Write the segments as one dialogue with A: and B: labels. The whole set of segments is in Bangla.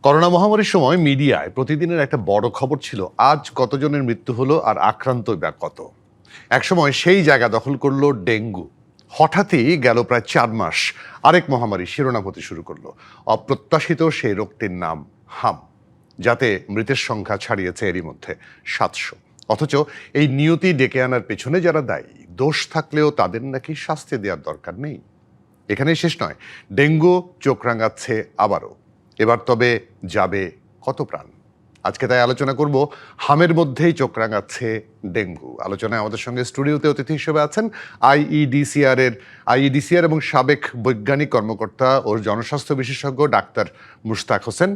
A: করোনা মহামারীর সময় মিডিয়ায় প্রতিদিনের একটা বড় খবর ছিল আজ কতজনের মৃত্যু হলো আর আক্রান্ত বা কত। একসময় সেই জায়গা দখল করলো ডেঙ্গু। হঠাৎই গেল প্রায় 4 মাস আরেক মহামারী শিরোনাম হতে শুরু করলো। অপ্রত্যাশিত সেই রোগটির নাম হাম, যাতে মৃতের সংখ্যা ছাড়িয়েছে এরই মধ্যে 700। অথচ এই নিয়তি ডেকে আনার পেছনে যারা দায়ী, দোষ থাকলেও তাদের নাকি শাস্তি দেওয়ার দরকার নেই। এখানেই শেষ নয়, ডেঙ্গু চোখ রাঙাচ্ছে আবারও। এবার তবে যাবে কত প্রাণ? আজকে তাই আলোচনা করব হামের মধ্যেই চোখ রাঙাচ্ছে ডেঙ্গু। আলোচনায় আমাদের সঙ্গে স্টুডিওতে অতিথি হিসেবে আছেন আইইডিসিআর এবং সাবেক বৈজ্ঞানিক কর্মকর্তা ও জনস্বাস্থ্য বিশেষজ্ঞ ডাক্তার মুশতাক হোসেন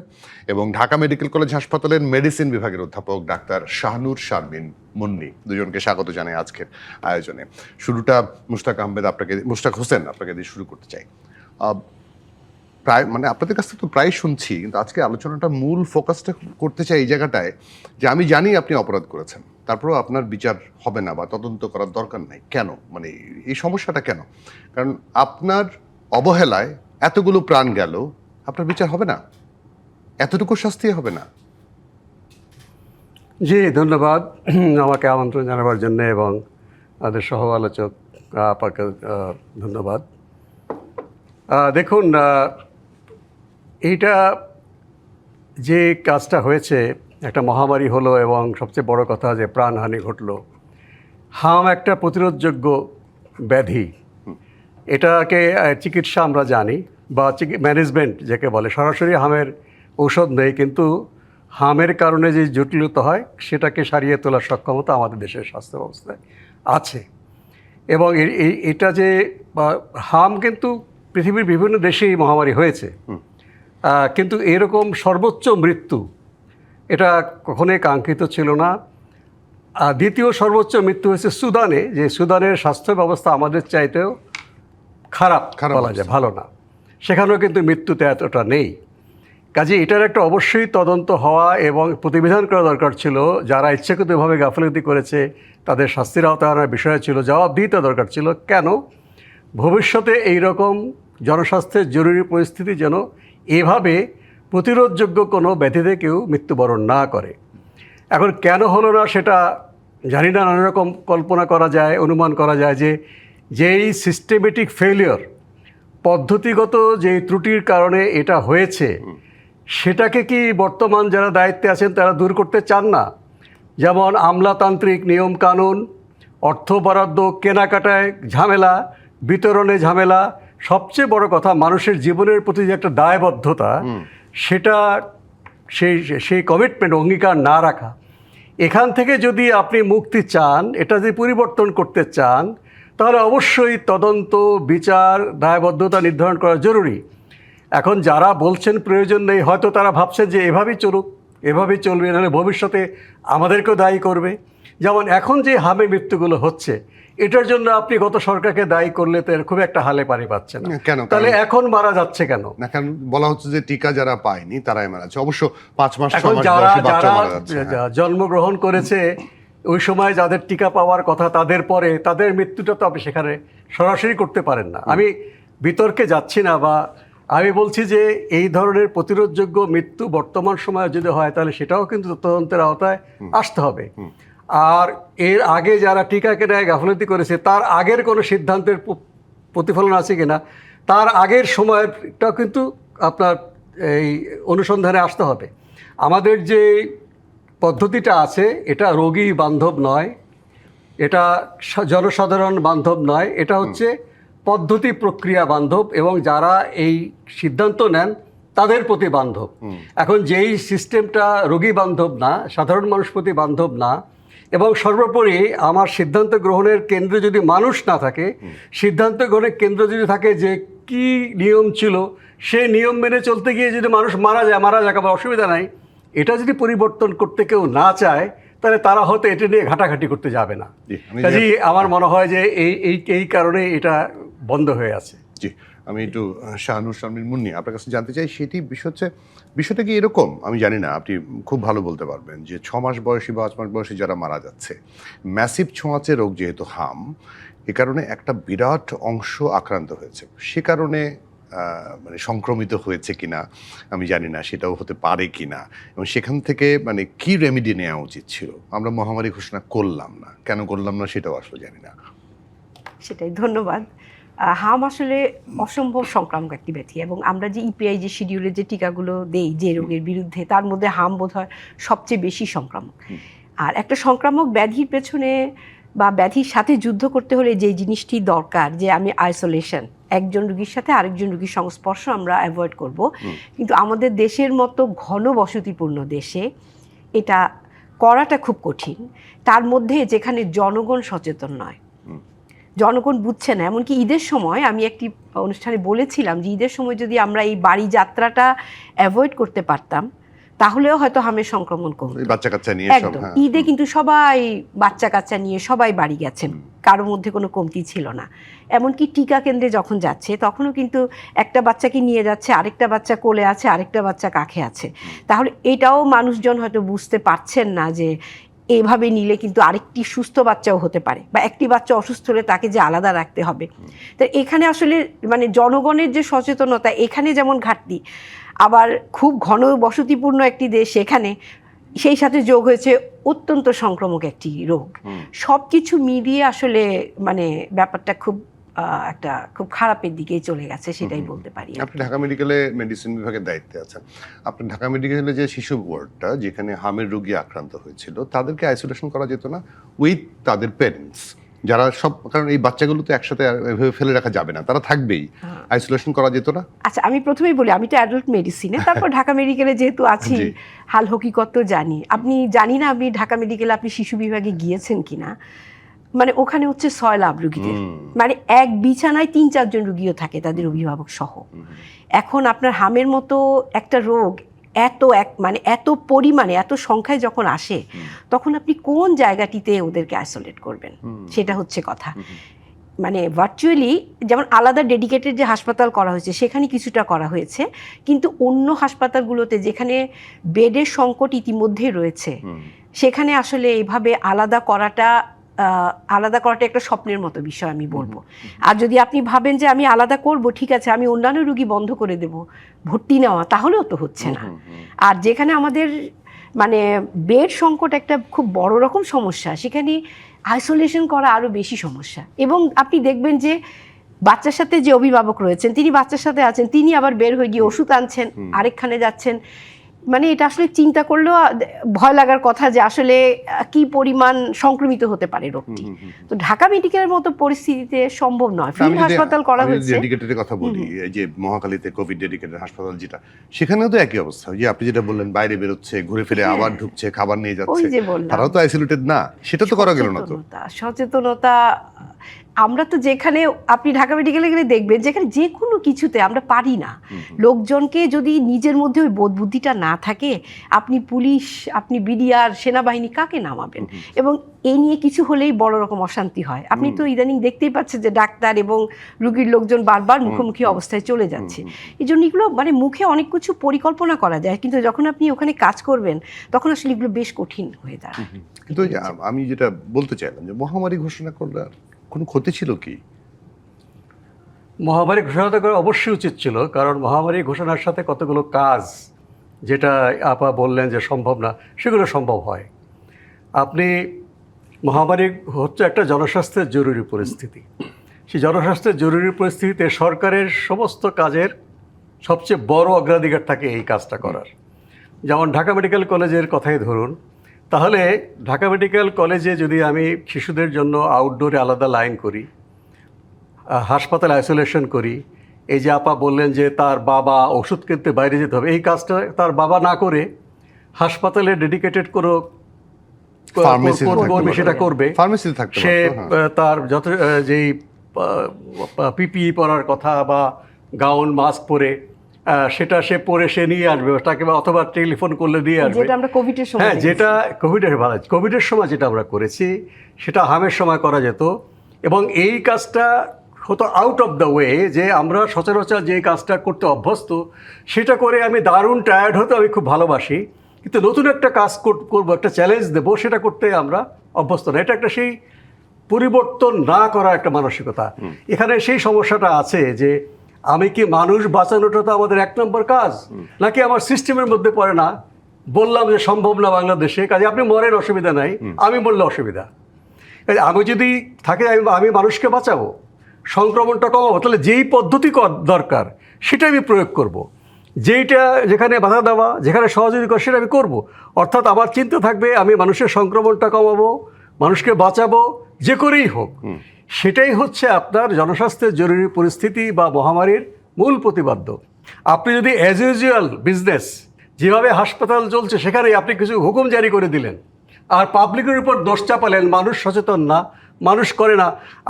A: এবং ঢাকা মেডিকেল কলেজ হাসপাতালের মেডিসিন বিভাগের অধ্যাপক ডাক্তার শাহনুর শারমিন মুন্নি। দুজনকে স্বাগত জানাই আজকের আয়োজনে। শুরুটা মুশতাক হোসেন আপনাকে দিয়ে শুরু করতে চাই। প্রায় আপনাদের কাছ থেকে তো প্রায় শুনছি, কিন্তু আজকে আলোচনাটা মূল ফোকাসটা করতে চাই এই জায়গাটায় যে আমি জানি আপনি অপরাধ করেছেন, তারপরেও আপনার বিচার হবে না বা তদন্ত করার দরকার নাই কেন? এই সমস্যাটা কেন? কারণ আপনার অবহেলায় এতগুলো প্রাণ গেল, আপনার বিচার হবে না, এতটুকু শাস্তি হবে না?
B: জি, ধন্যবাদ আমাকে আমন্ত্রণ জানাবার জন্য এবং আমাদের সহ আলোচক আপনাকে ধন্যবাদ। দেখুন, এইটা যে কাজটা হয়েছে, একটা মহামারী হলো এবং সবচেয়ে বড় কথা যে প্রাণহানি ঘটলো। হাম একটা প্রতিরোধযোগ্য ব্যাধি, এটাকে চিকিৎসা আমরা জানি বা ম্যানেজমেন্ট যাকে বলে। সরাসরি হামের ঔষধ নেই, কিন্তু হামের কারণে যে জটিলতা হয় সেটাকে সারিয়ে তোলার সক্ষমতা আমাদের দেশের স্বাস্থ্য ব্যবস্থায় আছে। এবং এটা যে হাম কিন্তু পৃথিবীর বিভিন্ন দেশেই মহামারী হয়েছে, কিন্তু এরকম সর্বোচ্চ মৃত্যু এটা কখনোই কাঙ্ক্ষিত ছিল না। দ্বিতীয় সর্বোচ্চ মৃত্যু হয়েছে সুদানে, যে সুদানের স্বাস্থ্য ব্যবস্থা আমাদের চাইতেও খারাপ বলা যায়, ভালো না। সেখানেও কিন্তু মৃত্যুতে এতটা নেই। কাজে এটার একটা অবশ্যই তদন্ত হওয়া এবং প্রতিবিধান করা দরকার ছিল। যারা ইচ্ছাকৃতভাবে গাফিলতি করেছে তাদের শাস্তির আওতায় আনার বিষয় ছিল, জবাবদিহিতা দরকার ছিল। কেন ভবিষ্যতে এই রকম জনস্বাস্থ্যের জরুরি পরিস্থিতি যেন এভাবে প্রতিরোধযোগ্য কোনো ব্যাধিতে কেউ মৃত্যুবরণ না করে। এখন কেন হলো না সেটা জানি না। নানা রকম কল্পনা করা যায়, অনুমান করা যায় যে যেই সিস্টেমেটিক ফেলিওর, পদ্ধতিগত যেই ত্রুটির কারণে এটা হয়েছে, সেটাকে কি বর্তমান যারা দায়িত্বে আছেন তারা দূর করতে চান না? যেমন আমলাতান্ত্রিক নিয়ম কানুন, অর্থ বরাদ্দ, কেনাকাটায় ঝামেলা, বিতরণে ঝামেলা, সবচেয়ে বড় কথা মানুষের জীবনের প্রতি যে একটা দায়বদ্ধতা, সেটা সেই কমিটমেন্ট, অঙ্গীকার না রাখা। এখান থেকে যদি আপনি মুক্তি চান, এটা যদি পরিবর্তন করতে চান, তাহলে অবশ্যই তদন্ত, বিচার, দায়বদ্ধতা নির্ধারণ করা জরুরি। এখন যারা বলছেন প্রয়োজন নেই, হয়তো তারা ভাবছেন যে এভাবেই চলুক, এভাবেই চলবে, নাহলে ভবিষ্যতে আমাদেরকেও দায়ী করবে। যেমন এখন যে হামে মৃত্যুগুলো হচ্ছে, এটার জন্য আপনি গত সরকারকে দায়ী করলে তো খুব একটা হালে পানি পাচ্ছে না।
A: কেন
B: তাহলে এখন মারা যাচ্ছে কেন?
A: না, কেন বলা হচ্ছে যে টিকা যারা পায়নি তারাই মারা যাচ্ছে। অবশ্য 5 মাস
B: এখন যারা জন্মগ্রহণ করেছে ওই সময় যাদের টিকা পাওয়ার কথা, তাদের পরে তাদের মৃত্যুটা তো আপনি সেখানে সরাসরি করতে পারেন না। আমি বিতর্কে যাচ্ছি না, বা আমি বলছি যে এই ধরনের প্রতিরোধযোগ্য মৃত্যু বর্তমান সময়ে যদি হয়, তাহলে সেটাও কিন্তু তদন্তের আওতায় আসতে হবে। আর এর আগে যারা টিকা কেনায় গাফলতি করেছে, তার আগের কোনো সিদ্ধান্তের প্রতিফলন আছে কিনা, তার আগের সময়টাও কিন্তু আপনার এই অনুসন্ধানে আসতে হবে। আমাদের যে পদ্ধতিটা আছে এটা রোগী বান্ধব নয়, এটা জনসাধারণ বান্ধব নয়, এটা হচ্ছে পদ্ধতি প্রক্রিয়া বান্ধব এবং যারা এই সিদ্ধান্ত নেন তাদের প্রতি বান্ধব। এখন যেই সিস্টেমটা রোগী বান্ধব না, সাধারণ মানুষ প্রতি বান্ধব না, এবং সর্বোপরি আমার সিদ্ধান্ত গ্রহণের কেন্দ্রে যদি মানুষ না থাকে, সিদ্ধান্ত গ্রহণের কেন্দ্র যদি থাকে যে কি নিয়ম ছিল সেই নিয়ম মেনে চলতে গিয়ে যদি মানুষ মারা যায় আবার অসুবিধা নাই, এটা যদি পরিবর্তন করতে কেউ না চায়, তাহলে তারা হয়তো এটা নিয়ে ঘাটাঘাটি করতে যাবে না। কাজেই আমার মনে হয় যে এই কারণে এটা বন্ধ হয়ে আছে।
A: জি, আমি একটু শাহনুর শারমিন মুন্নি আপনার কাছে জানতে চাই। বিষয়টা কি এরকম? আমি জানি না, আপনি খুব ভালো বলতে পারবেন যে 6 মাস বয়সী বা 5 মাস বয়সী যারা মারা যাচ্ছে, ম্যাসিভ ছোঁয়াচে রোগ যেহেতু হাম, এ কারণে একটা বিরাট অংশ আক্রান্ত হয়েছে। সে কারণে মানে সংক্রমিত হয়েছে কিনা আমি জানি না, সেটাও হতে পারে কিনা, এবং সেখান থেকে মানে কি রেমেডি নেওয়া উচিত ছিল। আমরা মহামারী ঘোষণা করলাম না, কেন করলাম না সেটাও আসলে জানি না।
C: সেটাই, ধন্যবাদ। হাম আসলে অসম্ভব সংক্রামক একটি ব্যাধি, এবং আমরা যে ইপিআই যে শিডিউলে যে টিকাগুলো দেই যে রোগের বিরুদ্ধে, তার মধ্যে হাম বোধ হয় সবচেয়ে বেশি সংক্রামক। আর একটা সংক্রামক ব্যাধির পেছনে বা ব্যাধির সাথে যুদ্ধ করতে হলে যে জিনিসটি দরকার, যে আমি আইসোলেশন, একজন রোগীর সাথে আরেকজন রোগীর সংস্পর্শ আমরা অ্যাভয়েড করব, কিন্তু আমাদের দেশের মতো ঘন বসতিপূর্ণ দেশে এটা করাটা খুব কঠিন। তার মধ্যে যেখানে জনগণ সচেতন নয়, জনগণ বুঝছে না। এমনকি ঈদের সময় আমি একটি অনুষ্ঠানে বলেছিলাম যে ঈদের সময় যদি আমরা এই বাড়ি যাত্রাটা অ্যাভয়েড করতে পারতাম তাহলেও হয়তো হামের সংক্রমণ কমতো।
A: বাচ্চা কাচ্চা নিয়ে
C: একদম, ঈদে কিন্তু সবাই বাচ্চা কাচ্চা নিয়ে সবাই বাড়ি গেছেন, কারোর মধ্যে কোনো কমতি ছিল না। এমনকি টিকা কেন্দ্রে যখন যাচ্ছে তখনও কিন্তু একটা বাচ্চাকে নিয়ে যাচ্ছে, আরেকটা বাচ্চা কোলে আছে, আরেকটা বাচ্চা কাঁখে আছে। তাহলে এটাও মানুষজন হয়তো বুঝতে পারছেন না যে এইভাবে নিলে কিন্তু আরেকটি সুস্থ বাচ্চাও হতে পারে, বা একটি বাচ্চা অসুস্থ হলে তাকে যে আলাদা রাখতে হবে। তো এখানে আসলে মানে জনগণের যে সচেতনতা, এখানে যেমন ঘাটতি, আবার খুব ঘন বসতিপূর্ণ একটি দেশ, সেখানে সেই সাথে যোগ হয়েছে অত্যন্ত সংক্রামক একটি রোগ। সব কিছু মিলিয়ে আসলে মানে ব্যাপারটা খুব একটা খুব খারাপের দিকেই চলে গেছে, সেটাই বলতে পারি।
A: আপনি ঢাকা মেডিকেলে মেডিসিন বিভাগের দায়িত্বে আছেন। আপনি ঢাকা মেডিকেলে যে শিশু ওয়ার্ডটা, যেখানে হামের রোগী আক্রান্ত হয়েছিল, তাদেরকে আইসোলেশন করা যেত না উইথ তাদের পেরেন্টস, যারা সব, কারণ এই বাচ্চাগুলো তো একসাথে এভাবে ফেলে রাখা যাবে না, তারা থাকবেই, আইসোলেশন করা যেত না?
C: আচ্ছা, আমি প্রথমেই বলি আমি তো অ্যাডাল্ট মেডিসিনে, তারপর ঢাকা মেডিকেলে যেহেতু আছি হাল হকিকত তো জানি। আপনি জানি না আপনি ঢাকা মেডিকেলে আপনি শিশু বিভাগে গিয়েছেন কিনা, মানে ওখানে হচ্ছে 6 লাখ রুগীদের, মানে এক বিছানায় 3-4 জন রুগীও থাকে তাদের অভিভাবক সহ। এখন আপনার হামের মতো একটা রোগ মানে এত পরিমাণে এত সংখ্যায় যখন আসে, তখন আপনি কোন জায়গাটিতে ওদেরকে আইসোলেট করবেন, সেটা হচ্ছে কথা। মানে ভার্চুয়ালি যেমন আলাদা ডেডিকেটেড যে হাসপাতাল করা হয়েছে সেখানে কিছুটা করা হয়েছে, কিন্তু অন্য হাসপাতালগুলোতে যেখানে বেডের সংকট ইতিমধ্যেই রয়েছে, সেখানে আসলে এইভাবে আলাদা করাটা একটা স্বপ্নের মতো বিষয় আমি বলবো। আর যদি আপনি ভাবেন যে আমি আলাদা করব, ঠিক আছে, আমি অন্যান্য রোগী বন্ধ করে দেব ভর্তি নেওয়া, তাহলেও তো হচ্ছে না। আর যেখানে আমাদের মানে বেড সংকট একটা খুব বড় রকম সমস্যা, সেখানে আইসোলেশন করা আরও বেশি সমস্যা। এবং আপনি দেখবেন যে বাচ্চার সাথে যে অভিভাবক রয়েছেন, তিনি বাচ্চার সাথে আছেন, তিনি আবার বের হয়ে গিয়ে ওষুধ আনছেন, আরেকখানে যাচ্ছেন। মানে এটা আসলে চিন্তা করলেও ভয় লাগার কথা যে আসলে কি পরিমাণ সংক্রমিত হতে পারে রোগটি। তো ঢাকা মেডিকেলের মতো পরিস্থিতিতে সম্ভব নয়। ফিল্ড হাসপাতাল করা হয়েছে।
A: ডেডিকেটেডের কথা বলি, এই যে মহাখালীতে কোভিড ডেডিকেটেড হাসপাতাল যেটা, সেখানেও তো একই অবস্থা, যে আপনি যেটা বললেন, বাইরে বেরোচ্ছে, ঘুরে ফিরে আবার ঢুকছে, খাবার নিয়ে যাচ্ছে, তারাও তো আইসোলেটেড না, সেটা তো করা গেল না। তো
C: সচেতনতা আমরা তো যেখানে আপনি ঢাকা মেডিকেলে গেলে দেখবেন যেখানে যে কোনো কিছুতে আমরা পারি না। লোকজনকে যদি নিজের মধ্যে ওই বোধ বুদ্ধিটা না থাকে, আপনি পুলিশ, আপনি বিডিআর, সেনাবাহিনী কাকে নামাবেন? এবং এই নিয়ে কিছু হলেই বড় রকম অশান্তি হয়। আপনি তো ইদানিং দেখতেই পাচ্ছেন যে ডাক্তার এবং রোগীর লোকজন বারবার মুখোমুখি অবস্থায় চলে যাচ্ছে। এই জন্য এগুলো মানে মুখে অনেক কিছু পরিকল্পনা করা যায়, কিন্তু যখন আপনি ওখানে কাজ করবেন তখন আসলে এগুলো বেশ কঠিন হয়ে দাঁড়ায়।
A: কিন্তু আমি যেটা বলতে চাইলাম যে মহামারী ঘোষণা করলে কোনো ক্ষতি ছিল কি?
B: মহামারী ঘোষণা করা অবশ্যই উচিত ছিল, কারণ মহামারী ঘোষণার সাথে কতগুলো কাজ, যেটা আপা বললেন যে সম্ভব না, সেগুলো সম্ভব হয়। আপনি মহামারী হচ্ছে একটা জনস্বাস্থ্যের জরুরি পরিস্থিতি। সেই জনস্বাস্থ্যের জরুরি পরিস্থিতিতে সরকারের সমস্ত কাজের সবচেয়ে বড় অগ্রাধিকার থাকে এই কাজটা করার। যেমন ঢাকা মেডিকেল কলেজের কথাই ধরুন, তাহলে ঢাকা মেডিকেল কলেজে যদি আমি শিশুদের জন্য আউটডোরে আলাদা লাইন করি, হাসপাতালে আইসোলেশন করি, এই যে আপা বললেন যে তার বাবা ওষুধ কিনতে বাইরে যেতে হবে, এই কাজটা তার বাবা না করে হাসপাতালে ডেডিকেটেড কোনো কর্মী সেটা করবে। সে তার যত যেই পিপিই পরার কথা বা গাউন মাস্ক পরে, সেটা সে পরে সে নিয়ে আসবে তাকে, অথবা টেলিফোন করলে দিয়ে আসবে,
C: যেটা আমরা কোভিডের সময়,
B: হ্যাঁ, যেটা কোভিডের সময় যেটা আমরা করেছি সেটা হামের সময় করা যেত। এবং এই কাজটা হতো আউট অফ দ্য ওয়ে, যে আমরা সচরাচর যে কাজটা করতে অভ্যস্ত সেটা করে আমি দারুণ টায়ার্ড হতে আমি খুব ভালোবাসি, কিন্তু নতুন একটা কাজ করবো, একটা চ্যালেঞ্জ দেবো, সেটা করতে আমরা অভ্যস্ত না। এটা একটা সেই পরিবর্তন না করা একটা মানসিকতা। এখানে সেই সমস্যাটা আছে যে আমি কি মানুষ বাঁচানোটা তো আমাদের 1 নম্বর কাজ, নাকি আমার সিস্টেমের মধ্যে পড়ে না? বললাম যে সম্ভব না বাংলাদেশে, কাজে আপনি মরেন অসুবিধা নাই, আমি বললে অসুবিধা। আমি যদি থাকে আমি মানুষকে বাঁচাবো, সংক্রমণটা কমাবো, তাহলে যেই পদ্ধতি দরকার সেটা আমি প্রয়োগ করব। যেখানে বাধা দেওয়া, যেখানে সহযোগিতা করা, সেটা আমি করবো। অর্থাৎ আমার চিন্তা থাকবে আমি মানুষের সংক্রমণটা কমাবো, মানুষকে বাঁচাবো, যে করেই হোক। সেটাই হচ্ছে আপনার জনস্বাস্থ্যের জরুরি পরিস্থিতি বা মহামারীর মূল প্রতিপাদ্য। আপনি যদি অ্যাজ ইউজুয়াল বিজনেস, যেভাবে হাসপাতাল চলছে সেখানেই আপনি কিছু হুকুম জারি করে দিলেন আর পাবলিকের উপর দোষ চাপালেন, মানুষ সচেতন না, মানুষ করে না।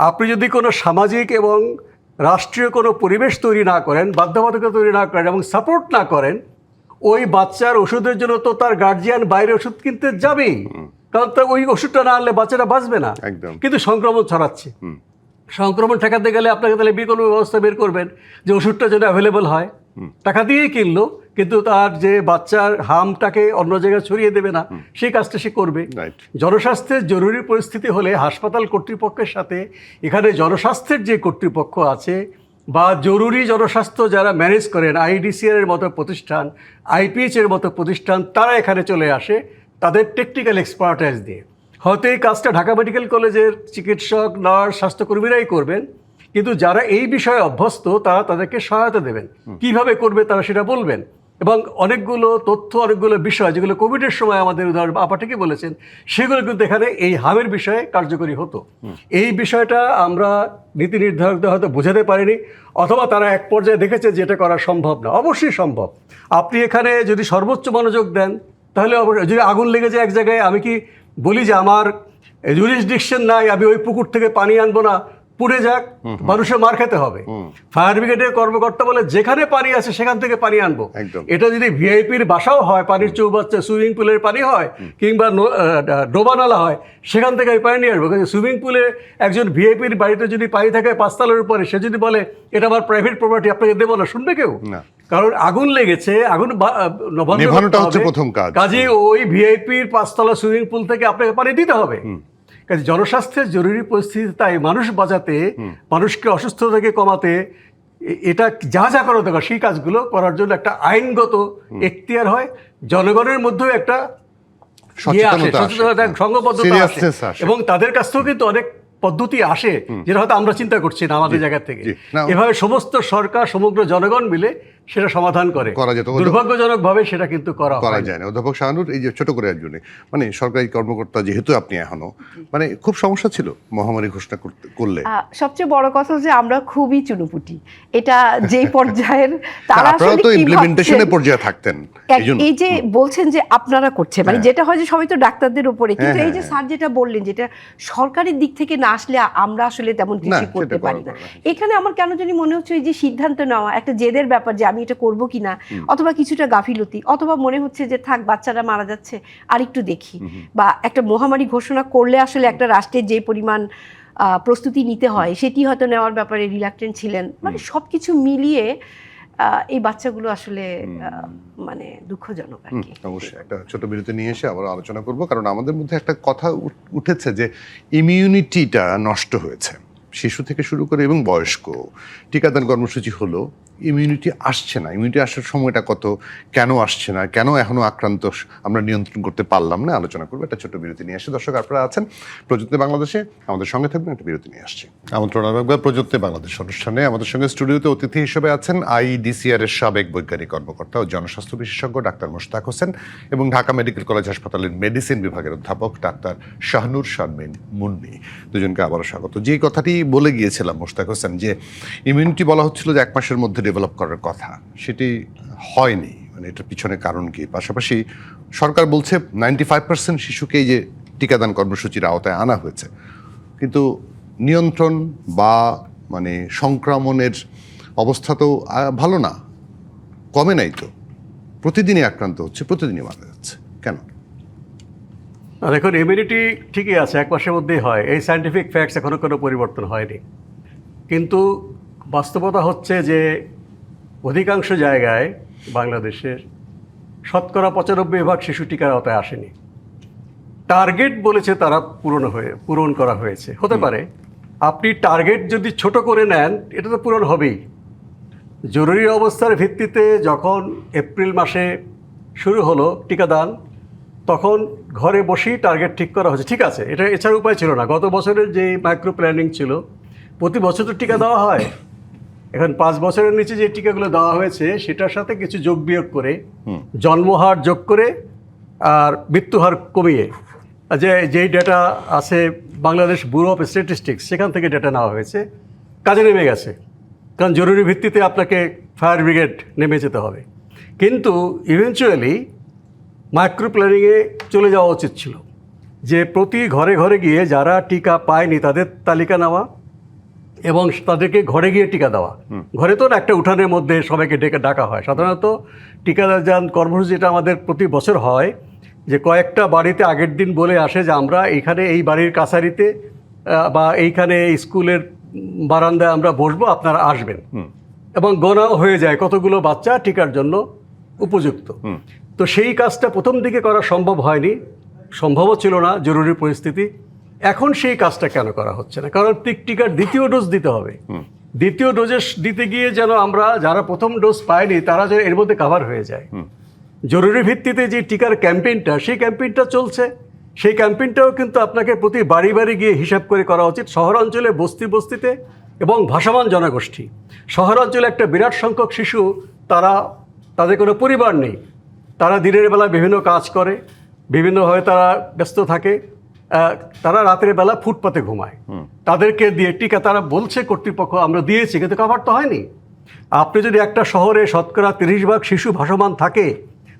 B: আপনি যদি কোনো সামাজিক এবং রাষ্ট্রীয় কোনো পরিবেশ তৈরি না করেন, বাধ্যবাধকতা তৈরি না করেন এবং সাপোর্ট না করেন, ওই বাচ্চার ওষুধের জন্য তো তার গার্জিয়ান বাইরে ওষুধ কিনতে যাবেই, কারণ তো ওই ওষুধটা না আনলে বাচ্চাটা বাঁচবে না।
A: একদম।
B: কিন্তু সংক্রমণ ছড়াচ্ছে। সংক্রমণ ঠেকাতে গেলে আপনাকে তাহলে বিকল্প ব্যবস্থা বের করবেন যে ওষুধটা যেন অ্যাভেলেবল হয়, টাকা দিয়েই কিনলো, কিন্তু তার যে বাচ্চার হার্মটাকে অন্য জায়গায় ছড়িয়ে দেবে না, সেই কাজটা সে করবে।
A: Right.
B: জনস্বাস্থ্যের জরুরি পরিস্থিতি হলে হাসপাতাল কর্তৃপক্ষের সাথে এখানে জনস্বাস্থ্যের যে কর্তৃপক্ষ আছে বা জরুরি জনস্বাস্থ্য যারা ম্যানেজ করেন, আইডিসিআর এর মতো প্রতিষ্ঠান, আইপিএইচ এর মতো প্রতিষ্ঠান, তারা এখানে চলে আসে তাদের টেকনিক্যাল এক্সপার্টাইজ দিয়ে। হয়তো এই কাজটা ঢাকা মেডিকেল কলেজের চিকিৎসক, নার্স, স্বাস্থ্যকর্মীরাই করবেন, কিন্তু যারা এই বিষয়ে অভ্যস্ত তারা তাদেরকে সহায়তা দেবেন, কিভাবে করবে তারা সেটা বলবেন। এবং অনেকগুলো তথ্য, অনেকগুলো বিষয় যেগুলো কোভিডের সময় আমাদের উদাহরণ আপা ঠিকই বলেছেন, সেগুলো কিন্তু এখানে এই হাবের বিষয়ে কার্যকরী হতো। এই বিষয়টা আমরা নীতি নির্ধারকদের হয়তো বোঝাতে পারিনি, অথবা তারা এক পর্যায়ে দেখেছে যে এটা করা সম্ভব না। অবশ্যই সম্ভব। আপনি এখানে যদি সর্বোচ্চ মনোযোগ দেন, তাহলে যদি আগুন লেগে যায় এক জায়গায়, আমি কি বলি যে আমার জুরিসডিকশন নাই, আমি ওই পুকুর থেকে পানি আনবো না, পুড়ে যাক, মানুষের মার খেতে হবে? ফায়ার ব্রিগেডের কর্মকর্তা বলে যেখানে পানি আছে সেখান থেকে পানি আনবো। এটা যদি ভিআইপির বাসাও হয়, পানির চৌবাচ্চা, সুইমিং পুলের পানি হয়, কিংবা ডোবানালা হয়, সেখান থেকে আমি পানি নিয়ে আসবো। কিন্তু সুইমিং পুলে একজন ভিআইপির বাড়িতে যদি পানি থাকে 5 তলার উপরে, সে যদি বলে এটা আমার প্রাইভেট প্রপার্টি, আপনাকে দেবো না, শুনবে কেউ? কারণ আগুন লেগেছে, আগুন
A: নেভানোটা হচ্ছে প্রথম কাজ।
B: কাজে ওই ভিআইপির 5 তলা সুইমিং পুল থেকে আপনাকে পানি দিতে হবে। কাজে জনস্বাস্থ্যের জরুরি পরিস্থিতি, তাই মানুষ বাঁচাতে, মানুষকে অসুস্থতা থেকে কমাতে, এটা যা যা করা দরকার সেই কাজগুলো করার জন্য একটা আইনগত এখতিয়ার হয়, জনগণের মধ্যেও একটা সচেতনতা, সংঘবদ্ধতা আসে, এবং তাদের কাছ থেকেও কিন্তু অনেক পদ্ধতি আসে যেটা হয়তো আমরা চিন্তা করছি না আমাদের জায়গা থেকে। এভাবে সমস্ত সরকার, সমগ্র জনগণ মিলে সেটা সমাধান করে। দুর্ভাগ্যজনকভাবে সেটা কিন্তু করা
A: যায় না। অধ্যাপক শাহানুর, এই যে ছোট করে একজনে মানে সরকারি কর্মকর্তা যেহেতু আপনি এখনো, মানে খুব সমস্যা ছিল মহামারী ঘোষণা করলে।
C: সবচেয়ে বড় কথা যে আমরা খুবই চুনুপুটি, এটা যে পর্যায়ের তারা
A: আপনারা তো ইমপ্লিমেন্টেশনের পর্যায়ে থাকতেন,
C: এই যে বলছেন যে আপনারা করছে, মানে যেটা হয় যে সবাই তো ডাক্তারদের উপরে, কিন্তু এই যে স্যার যেটা বললেন, যেটা সরকারের দিক থেকে না আসলে আমরা আসলে তেমন কিছু করতে পারি না। এখানে আমার কেন জানি মনে হচ্ছে এই যে সিদ্ধান্ত নেওয়া একটা জেদের ব্যাপার, যে আমি এটা করবো কিনা, অথবা কিছুটা গাফিলতি, অথবা মনে হচ্ছে যে থাক বাচ্চারা মারা যাচ্ছে আর একটু দেখি, বা একটা মহামারী ঘোষণা করলে আসলে একটা রাষ্ট্রের যে পরিমাণ প্রস্তুতি নিতে হয় সেটি হয়তো নেওয়ার ব্যাপারে রিলাক্টেন্ট ছিলেন। মানে সবকিছু মিলিয়ে এই বাচ্চাগুলো আসলে মানে দুঃখজনক আর কি।
A: অবশ্যই একটা ছোট বিরতি নিয়ে এসে আবার আলোচনা করব, কারণ আমাদের মধ্যে একটা কথা উঠেছে যে ইমিউনিটিটা নষ্ট হয়েছে শিশু থেকে শুরু করে এবং বয়স্ক। টিকাদান কর্মসূচি হলো, ইমিউনিটি আসছে না। ইমিউনিটি আসার সময়টা কত, কেন আসছে না, কেন এখনো আক্রান্ত আমরা নিয়ন্ত্রণ করতে পারলাম না, আলোচনা করবো। একটা ছোট বিরতি নিয়ে আসে। দর্শক, আপনারা আছেন প্রযুক্তি বাংলাদেশে, আমাদের সঙ্গে থাকবেন। একটা বিরতি নিয়ে আসছি। আমন্ত্রণ রাখবে প্রযুক্তি বাংলাদেশ অনুষ্ঠানে। আমাদের সঙ্গে স্টুডিওতে অতিথি হিসেবে আছেন আইডিসিআর এর সাবেক বৈজ্ঞানিক কর্মকর্তা ও জনস্বাস্থ্য বিশেষজ্ঞ ডাক্তার মোশতাক হোসেন এবং ঢাকা মেডিকেল কলেজ হাসপাতালের মেডিসিন বিভাগের অধ্যাপক ডাক্তার শাহনুর শারমিন মুন্নি। দুজনকে আবারও স্বাগত। যে কথাটি বলে গিয়েছিলাম মোশতাক হোসেন, যে ইমিউনিটি বলা হচ্ছিল যে 1 মাসের মধ্যে ডেভেলপ করার কথা, সেটি হয়নি। মানে এটার পিছনে কারণ কি? পাশাপাশি সরকার বলছে 95% শিশুকে এই যে টিকাদান কর্মসূচির আওতায় আনা হয়েছে, কিন্তু নিয়ন্ত্রণ বা মানে সংক্রমণের অবস্থা তো ভালো না, কমে নাই তো, প্রতিদিনই আক্রান্ত হচ্ছে, প্রতিদিনই মারা যাচ্ছে, কেন?
B: দেখুন, ইমিউনিটি ঠিকই আছে, 1 মাসের মধ্যেই হয়, এই সায়েন্টিফিক ফ্যাক্টস এখনো কোনো পরিবর্তন হয়নি। কিন্তু বাস্তবতা হচ্ছে যে অধিকাংশ জায়গায় বাংলাদেশের 95% শিশু টিকার আওতায় আসেনি। টার্গেট বলেছে তারা পূরণ করা হয়েছে, হতে পারে। আপনি টার্গেট যদি ছোট করে নেন, এটা তো পূরণ হবেই। জরুরি অবস্থার ভিত্তিতে যখন এপ্রিল মাসে শুরু হলো টিকাদান, তখন ঘরে বসেই টার্গেট ঠিক করা হয়েছে। ঠিক আছে, এটা এছাড়া উপায় ছিল না। গত বছরের যে মাইক্রো প্ল্যানিং ছিল, প্রতি বছর তো টিকা দেওয়া হয়। এখন 5 বছরের নিচে যে টিকাগুলো দেওয়া হয়েছে সেটার সাথে কিছু যোগ বিয়োগ করে, জন্মহার যোগ করে আর মৃত্যুহার কমিয়ে, যেই ডেটা আছে বাংলাদেশ ব্যুরো অফ স্ট্যাটিস্টিক্স, সেখান থেকে ডেটা নেওয়া হয়েছে, কাজে নেমে গেছে। কারণ জরুরি ভিত্তিতে আপনাকে ফায়ার ব্রিগেড নেমে যেতে হবে। কিন্তু ইভেনচুয়ালি মাইক্রো প্ল্যানিংয়ে চলে যাওয়া উচিত ছিল, যে প্রতি ঘরে ঘরে গিয়ে যারা টিকা পায়নি তাদের তালিকা নেওয়া এবং তাদেরকে ঘরে গিয়ে টিকা দেওয়া। ঘরে তো একটা উঠানের মধ্যে সবাইকে ডাকা হয়। সাধারণত টিকাদান কর্মসূচি যেটা আমাদের প্রতি বছর হয়, যে কয়েকটা বাড়িতে আগের দিন বলে আসে যে আমরা এইখানে এই বাড়ির কাছারিতে বা এইখানে স্কুলের বারান্দায় আমরা বসবো, আপনারা আসবেন, এবং গোনাও হয়ে যায় কতগুলো বাচ্চা টিকার জন্য উপযুক্ত। তো সেই কাজটা প্রথম দিকে করা সম্ভব হয়নি, সম্ভবও ছিল না, জরুরি পরিস্থিতি। এখন সেই কাজটা কেন করা হচ্ছে না? কারণ টিকার দ্বিতীয় ডোজ দিতে হবে। দ্বিতীয় ডোজে দিতে গিয়ে যেন আমরা যারা প্রথম ডোজ পায়নি তারা যেন এর মধ্যে কাভার হয়ে যায়। জরুরি ভিত্তিতে যে টিকার ক্যাম্পেইনটা, সেই ক্যাম্পেইনটা চলছে। সেই ক্যাম্পেইনটাও কিন্তু আপনাকে প্রতি বাড়ি বাড়ি গিয়ে হিসাব করে করা উচিত। শহরাঞ্চলে বস্তি বস্তিতে এবং ভাসমান জনগোষ্ঠী, শহরাঞ্চলে একটা বিরাট সংখ্যক শিশু, তাদের কোনো পরিবার নেই, তারা দিনের বেলা বিভিন্ন কাজ করে, বিভিন্নভাবে তারা ব্যস্ত থাকে, তারা রাতের বেলা ফুটপাতে ঘুমায়। তাদেরকে দিয়ে টিকা, তারা বলছে কর্তৃপক্ষ আমরা দিয়েছি, কিন্তু কভার তো হয়নি। আপনি যদি একটা শহরে শতকরা 30 ভাগ শিশু ভাসমান থাকে,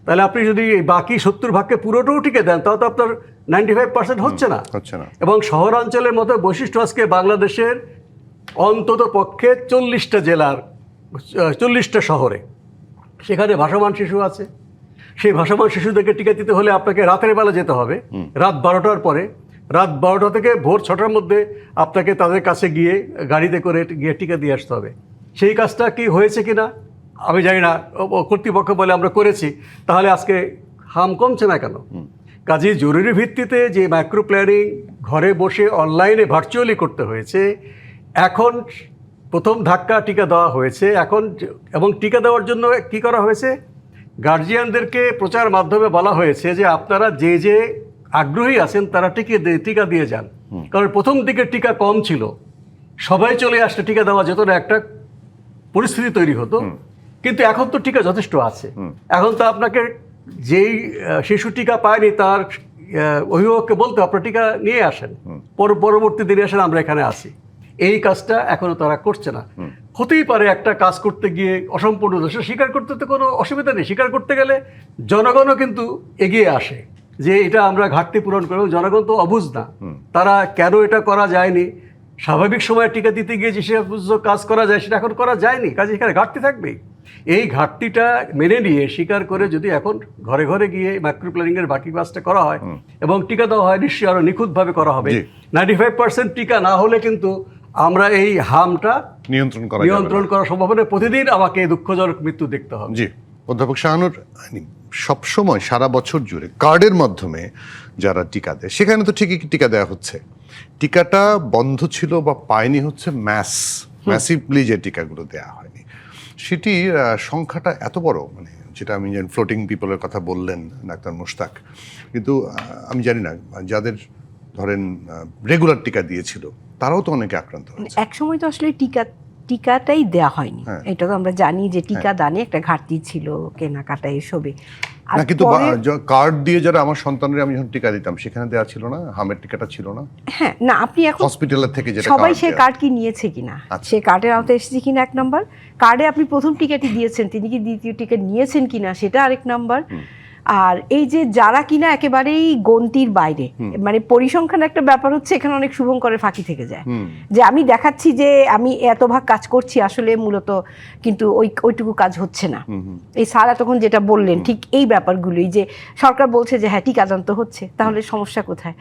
B: তাহলে আপনি যদি বাকি 70 ভাগকে পুরোটাও টিকে দেন, তাও তো আপনার 95% হচ্ছে না। এবং শহরাঞ্চলের মতো বৈশিষ্ট্য আজকে বাংলাদেশের অন্তত পক্ষে 40টা জেলার 40টা শহরে, সেখানে ভাসমান শিশু আছে। সেই ভাসমান শিশুদেরকে টিকা দিতে হলে আপনাকে রাতের বেলা যেতে হবে, রাত 12টার পরে। রাত 12টা থেকে ভোর 6টার মধ্যে আপনাকে তাদের কাছে গিয়ে গাড়িতে করে গিয়ে টিকা দিয়ে আসতে হবে। সেই কাজটা কি হয়েছে কিনা আমি জানি না, কর্তৃপক্ষ বলে আমরা করেছি, তাহলে আজকে হাম কমছে না কেন? কাজেই জরুরি ভিত্তিতে যে মাইক্রো প্ল্যানিং ঘরে বসে অনলাইনে ভার্চুয়ালি করতে হয়েছে, এখন প্রথম ধাক্কা টিকা দেওয়া হয়েছে। এখন এবং টিকা দেওয়ার জন্য কি করা হয়েছে, গার্জিয়ানদেরকে প্রচার মাধ্যমে বলা হয়েছে যে আপনারা যে যে আগ্রহী আছেন তারা টিকা দিয়ে যান। কারণ প্রথম দিকে টিকা কম ছিল, সবাই চলে আসলে টিকা দেওয়া যেত না, একটা পরিস্থিতি তৈরি হতো। কিন্তু এখন তো টিকা যথেষ্ট আছে। এখন তো আপনাকে যেই শিশু টিকা পায়নি তার অভিভাবককে বলতে আপনারা টিকা নিয়ে আসেন, পরবর্তী দিনে আসেন, আমরা এখানে আছি। এই কাজটা এখনো তারা করছে না। হতেই পারে একটা কাজ করতে গিয়ে অসম্পূর্ণ দোষ, স্বীকার করতে তো কোনো অসুবিধা নেই। স্বীকার করতে গেলে জনগণও কিন্তু এগিয়ে আসে যে এটা আমরা ঘাটতি পূরণ করবো। জনগণ তো অবুঝ না, তারা কেন এটা করা যায়নি, স্বাভাবিক সময়ে টিকা দিতে গিয়ে যে কাজ করা যায় সেটা এখন করা যায়নি, কাজে এখানে ঘাটতি থাকবেই। এই ঘাটতিটা মেনে নিয়ে স্বীকার করে যদি এখন ঘরে ঘরে গিয়ে মাইক্রো প্ল্যানিংয়ের বাকি কাজটা করা হয় এবং টিকা দেওয়া হয়, নিশ্চয়ই আরও নিখুঁতভাবে করা হবে। 95% টিকা না হলে কিন্তু আমরা এই হামটা নিয়ন্ত্রণ করা সম্ভব নয়। প্রতিদিন আমাকে দুঃখজনক মৃত্যু দেখতে হবে।
A: জি, অধ্যাপক শাহানুর, সবসময় সারা বছর জুড়ে কার্ডের মাধ্যমে যারা টিকা দেয় সেখানে তো ঠিকই টিকা দেওয়া হচ্ছে। টিকাটা বন্ধ ছিল বা পায়নি হচ্ছে ম্যাসিভলি যে টিকাগুলো দেওয়া হয়নি, সেটির সংখ্যাটা এত বড়, মানে যেটা আমি জানি ফ্লোটিং পিপলের কথা বললেন ডাক্তার মুশতাক, কিন্তু আমি জানি না যাদের ধরেন রেগুলার টিকা দিয়েছিল তারাও তো অনেকে আক্রান্ত হয়েছে।
C: এক সময় তো আসলে টিকাটাই দেয়া হয়নি, এটা তো আমরা জানি যে টিকা দানে একটা ঘাটতি ছিল, কেনাকাটা এসবে।
A: না, কিন্তু কার্ড দিয়ে যারা আমার সন্তানের আমি যখন টিকা দিতাম সেখানে দেওয়া ছিল না, হামের টিকাটা ছিল না।
C: হ্যাঁ, না আপনি এখন
A: হসপিটালের থেকে যেটা
C: সবাই সে কার্ড কি নিয়েছে কিনা, সে কার্ডের আওতায় এসেছে কিনা এক নাম্বার, কার্ডে আপনি প্রথম টিকাটি দিয়েছেন তিনি কি দ্বিতীয় টিকা নিয়েছেন কিনা সেটা আরেক নাম্বার। আর এই যে যারা কিনা একেবারেই গন্তির বাইরে, মানে পরিসংখ্যান একটা ব্যাপার হচ্ছে, এখানে অনেক শুভঙ্করের ফাঁকি থেকে যায় যে আমি দেখাচ্ছি যে আমি এত ভাগ কাজ করছি, আসলে মূলত কিন্তু ওইটুকু কাজ হচ্ছে না। এই স্যার এতক্ষণ যেটা বললেন ঠিক এই ব্যাপারগুলোই, যে সরকার বলছে যে হ্যাঁ টিকা দান তো হচ্ছে, তাহলে সমস্যা কোথায়?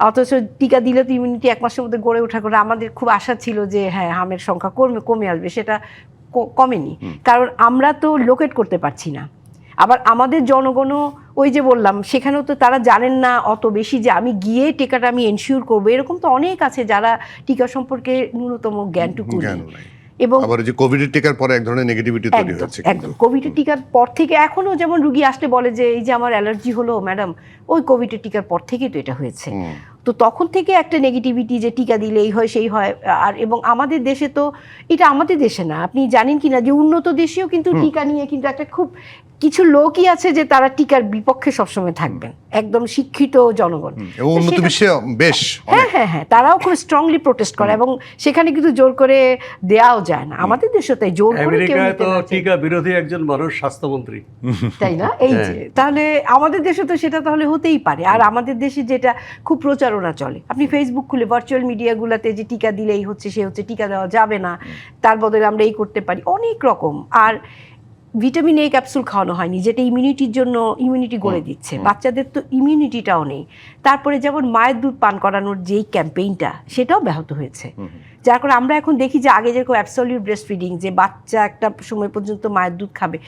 C: অথচ টিকা দিলে তো ইমিউনিটি 1 মাসের মধ্যে গড়ে ওঠা করে আমাদের খুব আশা ছিল যে হ্যাঁ হামের সংখ্যা কমে আসবে, সেটা কমেনি। কারণ আমরা তো লোকেট করতে পারছি না। আবার আমাদের জনগণও ওই যে বললাম, সেখানেও তো তারা জানেন না অত বেশি যে আমি গিয়ে টিকাটা আমি এনশিওর করবো। এরকম তো অনেক আছে যারা টিকা সম্পর্কে ন্যূনতম জ্ঞানটুকু নেই। এবং
A: আবার যে কোভিডের টিকার পরে এক ধরনের নেগেটিভিটি তৈরি
C: একদম
A: হয়েছে
C: একদম কোভিডের টিকার পর থেকে এখনো যেমন রুগী আসলে বলে যে এই যে আমার অ্যালার্জি হলো ম্যাডাম, ওই কোভিডের টিকার পর থেকেই তো এটা হয়েছে। তো তখন থেকে একটা নেগেটিভিটি যে টিকা দিলে এই হয় সেই হয়। আর এবং আমাদের দেশে তো এটা আমাদের দেশে না, আপনি জানেন কি না যে উন্নত দেশেও কিন্তু টিকা নিয়ে কিন্তু একটা খুব কিছু লোকই আছে যে তারা টিকার বিপক্ষে সবসময় থাকবেন, একদম শিক্ষিত জনগণ।
A: এবং
C: তো
A: উন্নত
C: সেটা-
A: বিশ্বে বেশ
C: হ্যাঁ হ্যাঁ হ্যাঁ, তারাও খুব স্ট্রংলি প্রোটেস্ট করে এবং সেখানে কিন্তু জোর করে দেওয়াও যায় না। আমাদের দেশে তাই জোর করে কেউ
B: আমেরিকায়
C: নিতে
B: তো
C: না চায়।
B: টিকা বিরোধী একজন মানুষ স্বাস্থ্যমন্ত্রী।
C: তাই না? এই যে তাহলে আমাদের দেশে তো সেটা তাহলে হতেই পারে। আর আমাদের দেশে যেটা খুব প্রচারণা চলে, আপনি ফেসবুক খুলে ভার্চুয়াল মিডিয়াগুলোতে যে টিকা দিলেই হচ্ছে সে হচ্ছে, টিকা দেওয়া যাবে না, তার বদলে আমরা এই করতে পারি, অনেক রকম। আর ভিটামিন এ ক্যাপসুল খাওয়ানো হয়নি, যেটা ইমিউনিটির জন্য ইমিউনিটি গড়ে দিচ্ছে, বাচ্চাদের তো ইমিউনিটিটাও নেই। তারপরে যেমন মায়ের দুধ পান করানোর যেই ক্যাম্পেইনটা, সেটাও ব্যাহত হয়েছে। যার কারণে আমরা এখন দেখি যে আগে যেরকম অ্যাবসলিউট ব্রেস্ট ফিডিং, যে বাচ্চা একটা সময় পর্যন্ত মায়ের দুধ খাবে,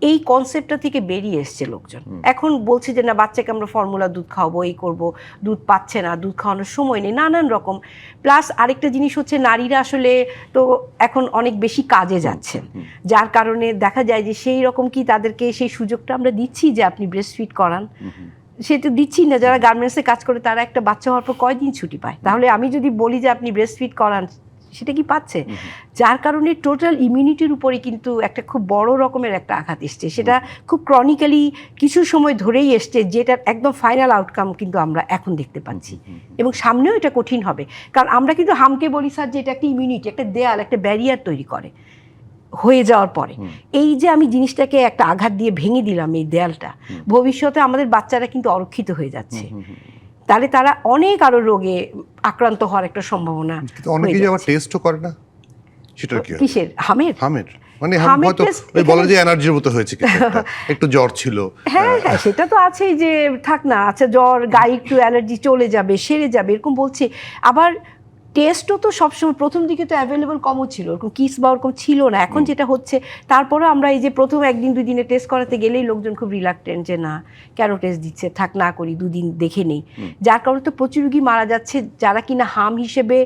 C: এই কনসেপ্টটা থেকে বেরিয়ে এসছে লোকজন। এখন বলছে যে না, বাচ্চাকে আমরা ফর্মুলা দুধ খাওয়াবো, এই করব, দুধ পাচ্ছে না, দুধ খাওয়ানোর সময় নেই, নানান রকম। প্লাস আরেকটা জিনিস হচ্ছে, নারীরা আসলে তো এখন অনেক বেশি কাজে যাচ্ছেন, যার কারণে দেখা যায় যে সেই রকম কি তাদেরকে সেই সুযোগটা আমরা দিচ্ছি যে আপনি ব্রেস্ট ফিড করান, সে তো দিচ্ছি না। যারা গার্মেন্টসে কাজ করে তারা একটা বাচ্চা হওয়ার পর কয়দিন ছুটি পায়? তাহলে আমি যদি বলি যে আপনি ব্রেস্ট ফিড করান, সেটা কি পাচ্ছে? যার কারণে টোটাল ইমিউনিটির উপরে কিন্তু একটা খুব বড় রকমের একটা আঘাত এসছে, সেটা খুব ক্রনিক্যালি কিছু সময় ধরেই এসছে, যেটার একদম ফাইনাল আউটকাম কিন্তু আমরা এখন দেখতে পাচ্ছি। এবং সামনেও এটা কঠিন হবে, কারণ আমরা কিন্তু হামকে বলি স্যার যে এটা একটা ইমিউনিটি, একটা দেয়াল, একটা ব্যারিয়ার তৈরি করে হয়ে যাওয়ার পরে। এই যে আমি জিনিসটাকে একটা আঘাত দিয়ে ভেঙে দিলাম এই দেয়ালটা, ভবিষ্যতে আমাদের বাচ্চারা কিন্তু অরক্ষিত হয়ে যাচ্ছে, তাহলে তারা অনেক আরো রোগে আক্রান্ত হওয়ার একটা সম্ভাবনা।
A: কিন্তু অনেকেই আবার টেস্টও করে না, সেটা কি হয়?
C: কিসের? হামের?
A: হামের মানে হাম
C: হামের
A: হয়তো
C: test
A: ওই বলে
C: এখানে-
A: যে এনার্জির মতো হয়েছে কিছু একটা, একটু জ্বর ছিল।
C: হ্যাঁ হ্যাঁ, সেটা তো আছেই যে থাক না, আচ্ছা জ্বর, গায়ে একটু অ্যালার্জি, চলে যাবে, সেরে যাবে, এরকম বলছে। আবার টেস্টও তো সবসময় প্রথম দিকে তো অ্যাভেলেবল কমও ছিল, ওরকম কিস বা ওরকম ছিল না। এখন যেটা হচ্ছে, তারপরেও আমরা এই যে প্রথম একদিন দুই দিনে টেস্ট করাতে গেলেই লোকজন খুব রিলাক্টেন্ট যে না, কেন টেস্ট দিচ্ছে, থাক না করি, দুদিন দেখে নেই। যার কারণে তো প্রচুর রোগী মারা যাচ্ছে যারা কিনা হাম হিসেবে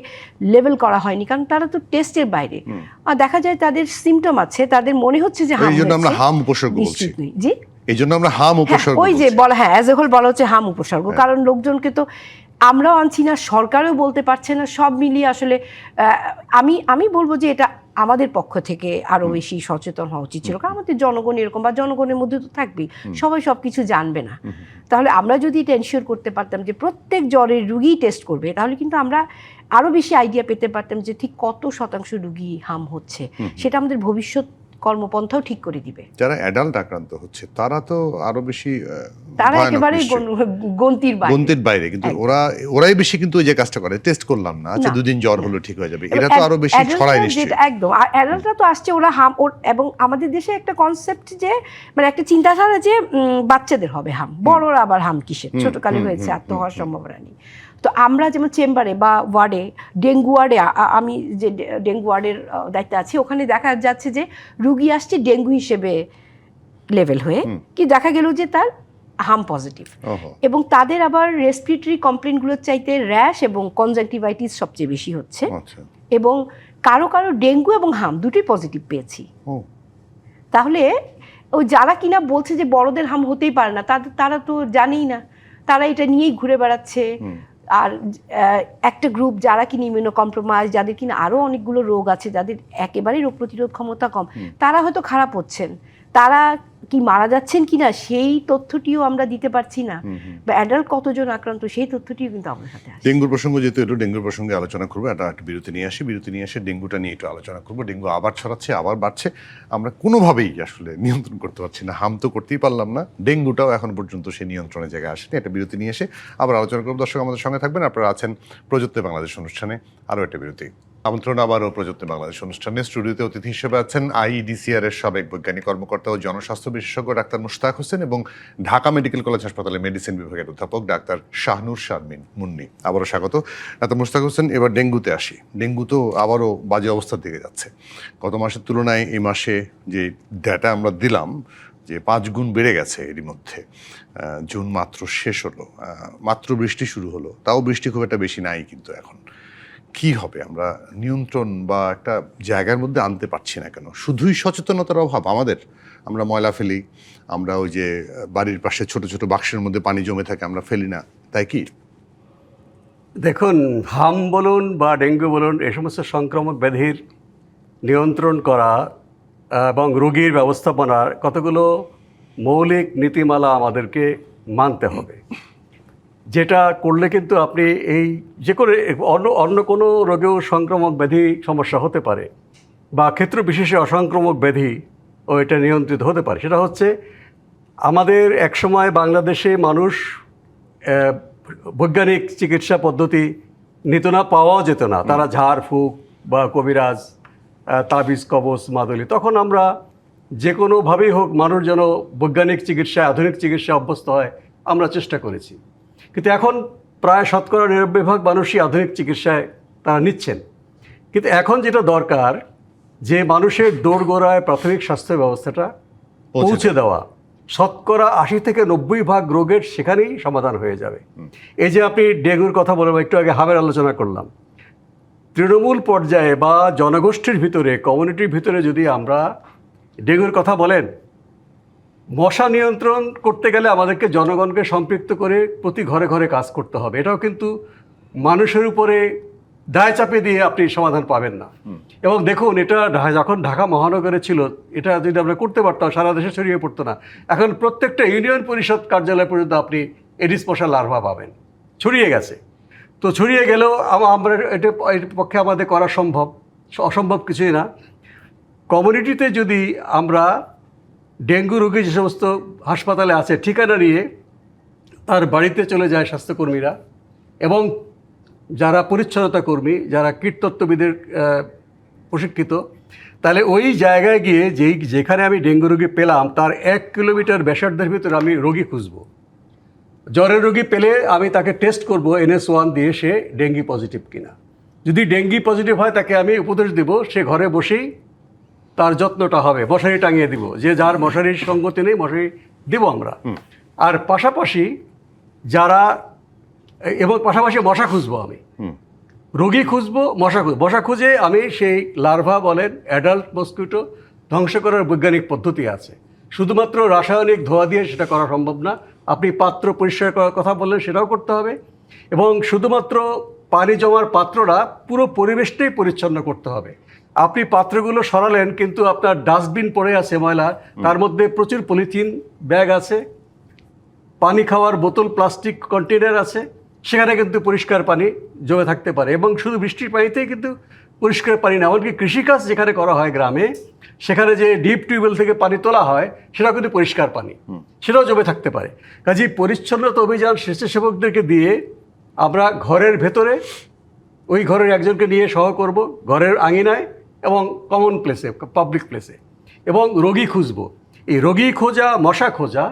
C: লেভেল করা হয়নি, কারণ তারা তো টেস্টের বাইরে। আর দেখা যায় তাদের সিমটম আছে, তাদের মনে হচ্ছে যে হাম
A: এই জন্য আমরা
C: হয়েছে,
A: হাম উপসর্গ বলছি।
C: নিশ্চিত নই। জি,
A: এই জন্য আমরা হাম
C: হ্যাঁ,
A: উপসর্গ
C: ওই যে
A: বলছি।
C: বলা, হ্যাঁ অ্যাজ এ হোল বলা হচ্ছে হাম উপসর্গ, কারণ লোকজনকে তো আমরাও আনছি না, সরকারও বলতে পারছে না, সব মিলিয়ে আসলে আমি বলবো যে এটা আমাদের পক্ষ থেকে আরো বেশি সচেতন হওয়া উচিত ছিল, কারণ আমাদের জনগণ এরকম, বা জনগণের মধ্যে তো থাকবেই, সবাই সবকিছু জানবে না। তাহলে আমরা যদি এটা এনশিওর করতে পারতাম যে প্রত্যেক জ্বরের রুগী টেস্ট করবে, তাহলে কিন্তু আমরা আরো বেশি আইডিয়া পেতে পারতাম যে ঠিক কত শতাংশ রুগী হাম হচ্ছে, সেটা আমাদের ভবিষ্যৎ কর্মপন্থাও ঠিক করে দিবে।
A: যারা অ্যাডাল্ট আক্রান্ত হচ্ছে তারা তো আরো বেশি
C: তারা
A: ভয়ানক
C: একেবারে
A: নিশ্চয়ই।
C: গন্তির বাইরে।
A: গন্তির বাইরে, কিন্তু ওরাই বেশি কিন্তু ওই যে কাজটা করে, টেস্ট করলাম না, আচ্ছা
C: না।
A: দুদিন জ্বর হলো ঠিক হয়ে যাবে, এটা তো আরো বেশি ছড়ায় নিশ্চয়ই।
C: একদম, আর অ্যাডাল্টরা তো আসছে ওরা হাম এবং আমাদের দেশে একটা কনসেপ্ট যে মানে একটা চিন্তাধারা যে বাচ্চাদের হবে হাম, বড়রা আবার হাম কিসের, ছোটকালে হয়েছে আর তো হওয়ার সম্ভাবনা নেই। তো আমরা যেমন চেম্বারে বা ওয়ার্ডে, ডেঙ্গু ওয়ার্ডে, আমি যে ডেঙ্গু ওয়ার্ডের দায়িত্বে আছি, ওখানে দেখা যাচ্ছে যে রুগী আসছে ডেঙ্গু হিসেবে লেভেল হয়ে, কি দেখা গেল যে তার হাম পজিটিভ, এবং তাদের আবার রেসপিরেটরি কমপ্লেনগুলোর চাইতে র্যাশ এবং কনজাংটিভাইটিস সবচেয়ে বেশি হচ্ছে, এবং কারো কারো ডেঙ্গু এবং হাম দুটোই পজিটিভ পেয়েছি। তাহলে ওই যারা কিনা বলছে যে বড়দের হাম হতেই পারে না, তারা তো জানেই না, তারা এটা নিয়েই ঘুরে বেড়াচ্ছে। আর একটা গ্রুপ যারা কিনা ইমিউনো কম্প্রোমাইজ, যাদের কিনা আরও অনেকগুলো রোগ আছে, যাদের একেবারেই রোগ প্রতিরোধ ক্ষমতা কম, তারা হয়তো খারাপ হচ্ছেন, তারা কি মারা যাচ্ছেন কিনা সেই তথ্যটিও আমরা দিতে পারছি না, বা অ্যাডাল্ট কতজন আক্রান্ত সেই তথ্যটিও কিন্তু আমাদের হাতে আছে।
A: ডেঙ্গুর প্রসঙ্গ যেহেতু একটু ডেঙ্গুর প্রসঙ্গে আলোচনা করবো, একটা বিরতি নিয়ে এসে ডেঙ্গুটা নিয়ে একটু আলোচনা করবো। ডেঙ্গু আবার ছড়াচ্ছে, আবার বাড়ছে, আমরা কোনোভাবেই আসলে নিয়ন্ত্রণ করতে পারছি না, হাম তো করতেই পারলাম না, ডেঙ্গুটাও এখন পর্যন্ত সে নিয়ন্ত্রণের জায়গায় আসেনি। একটা বিরতি নিয়ে এসে আবার আলোচনা করবো। দর্শক আমাদের সঙ্গে থাকবেন, আপনারা আছেন প্রযুক্তি বাংলাদেশ অনুষ্ঠানে। আরও একটা বিরতি। আমন্ত্রণ আবারও প্রযুক্তি বাংলাদেশ অনুষ্ঠানে। স্টুডিওতে অতিথি হিসেবে আছেন আইইডিসিআর এর সাবেক বৈজ্ঞানিক কর্মকর্তা ও জনস্বাস্থ্য বিশেষজ্ঞ ডাক্তার মুশতাক হোসেন এবং ঢাকা মেডিকেল কলেজ হাসপাতালে মেডিসিন বিভাগের অধ্যাপক ডাক্তার শাহনুর শারমিন মুন্নি। আবারও স্বাগত ডাক্তার মুশতাক হোসেন। এবার ডেঙ্গুতে আসি। ডেঙ্গু তো আবারও বাজে অবস্থার দিকে যাচ্ছে। গত মাসের তুলনায় এই মাসে যে ডেটা আমরা দিলাম যে 5 গুণ বেড়ে গেছে এরই মধ্যে। জুন মাত্র শেষ হলো, মাত্র বৃষ্টি শুরু হলো, তাও বৃষ্টি খুব একটা বেশি নাই কিন্তু এখন। কি হবে? আমরা নিয়ন্ত্রণ বা একটা জায়গার মধ্যে আনতে পারছি না কেন? শুধুই সচেতনতার অভাব আমাদের? আমরা ময়লা ফেলি, আমরা ওই যে বাড়ির পাশে ছোট ছোট বাক্সের মধ্যে পানি জমে থাকে, আমরা ফেলি না, তাই কি?
B: দেখুন, হাম বলুন বা ডেঙ্গু বলুন, এই সমস্ত সংক্রামক ব্যাধির নিয়ন্ত্রণ করা এবং রোগীর ব্যবস্থাপনার কতগুলো মৌলিক নীতিমালা আমাদেরকে মানতে হবে, যেটা করলে কিন্তু আপনি এই যে কোনো অন্য কোনো রোগেও সংক্রামক ব্যাধি সমস্যা হতে পারে বা ক্ষেত্র বিশেষে অসংক্রামক ব্যাধি ও এটা নিয়ন্ত্রিত হতে পারে। সেটা হচ্ছে আমাদের একসময় বাংলাদেশে মানুষ বৈজ্ঞানিক চিকিৎসা পদ্ধতি নিত না, পাওয়াও যেত না। তারা ঝাড় ফুঁক বা কবিরাজ, তাবিজ কবজ মাদুলি, তখন আমরা যে কোনোভাবেই হোক মানুষ যেন বৈজ্ঞানিক চিকিৎসা আধুনিক চিকিৎসা অভ্যস্ত হয় আমরা চেষ্টা করেছি। কিন্তু এখন প্রায় 90% মানুষই আধুনিক চিকিৎসায় তারা নিচ্ছেন। কিন্তু এখন যেটা দরকার যে মানুষের দোরগোড়ায় প্রাথমিক স্বাস্থ্য ব্যবস্থাটা পৌঁছে দেওয়া। 80-90% রোগের সেখানেই সমাধান হয়ে যাবে। এই যে আপনি ডেঙ্গুর কথা বললাম, একটু আগে হামের আলোচনা করলাম, তৃণমূল পর্যায়ে বা জনগোষ্ঠীর ভিতরে, কমিউনিটির ভিতরে যদি আমরা ডেঙ্গুর কথা বলেন, মশা নিয়ন্ত্রণ করতে গেলে আমাদেরকে জনগণকে সম্পৃক্ত করে প্রতি ঘরে ঘরে কাজ করতে হবে। এটাও কিন্তু মানুষের উপরে দায় চাপিয়ে দিয়ে আপনি সমাধান পাবেন না। এবং দেখুন, এটা যখন ঢাকা মহানগরে ছিল, এটা যদি আমরা করতে পারতাম সারা দেশে ছড়িয়ে পড়তো না। এখন প্রত্যেকটা ইউনিয়ন পরিষদ কার্যালয় পর্যন্ত আপনি এডিস মশা লার্ভা পাবেন, ছড়িয়ে গেছে। তো ছড়িয়ে গেলেও আমরা এর পক্ষে আমাদের করা সম্ভব, অসম্ভব কিছুই না। কমিউনিটিতে যদি আমরা ডেঙ্গু রোগী যে সমস্ত হাসপাতালে আছে ঠিকানা নিয়ে তার বাড়িতে চলে যায় স্বাস্থ্যকর্মীরা এবং যারা পরিচ্ছন্নতা কর্মী, যারা কীটতত্ত্ববিদের প্রশিক্ষিত, তাহলে ওই জায়গায় গিয়ে যেখানে আমি ডেঙ্গু রোগী পেলাম তার 1 কিলোমিটার ব্যাসার্ধের ভিতরে আমি রোগী খুঁজব। জ্বরের রোগী পেলে আমি তাকে টেস্ট করব NS1 দিয়ে সে ডেঙ্গি পজিটিভ কিনা। যদি ডেঙ্গি পজিটিভ হয় তাকে আমি উপদেশ দেব সে ঘরে বসেই তার যত্নটা হবে, মশারি টাঙিয়ে দিব, যে যার মশারির সঙ্গতি নেই মশারি দেব আমরা। আর পাশাপাশি পাশাপাশি মশা খুঁজবো, আমি রোগী খুঁজবো, মশা খুঁজে আমি সেই লার্ভা বলেন অ্যাডাল্ট মস্কিটো ধ্বংস করার বৈজ্ঞানিক পদ্ধতি আছে। শুধুমাত্র রাসায়নিক ধোঁয়া দিয়ে সেটা করা সম্ভব না। আপনি পাত্র পরিষ্কার করার কথা বললেন, সেটাও করতে হবে। এবং শুধুমাত্র পানি জমার পাত্রটা, পুরো পরিবেশটাই পরিচ্ছন্ন করতে হবে। আপনি পাত্রগুলো সরালেন কিন্তু আপনার ডাস্টবিন পড়ে আছে ময়লা, তার মধ্যে প্রচুর পলিথিন ব্যাগ আছে, পানি খাওয়ার বোতল, প্লাস্টিক কন্টেনার আছে, সেখানে কিন্তু পরিষ্কার পানি জমে থাকতে পারে। এবং শুধু বৃষ্টির পানিতেই কিন্তু পরিষ্কার পানি না, এমনকি কৃষিকাজ যেখানে করা হয় গ্রামে, সেখানে যে ডিপ টিউবওয়েল থেকে পানি তোলা হয় সেটাও কিন্তু পরিষ্কার পানি, সেটাও জমে থাকতে পারে। কাজেই পরিচ্ছন্নতা অভিযান স্বেচ্ছাসেবকদেরকে দিয়ে আমরা ঘরের ভেতরে ওই ঘরের একজনকে নিয়ে সহ করব, ঘরের আঙিনায় এবং কমন প্লেসে, পাবলিক প্লেসে, এবং রোগী খুঁজব। এই রোগী খোঁজা, মশা খোঁজা,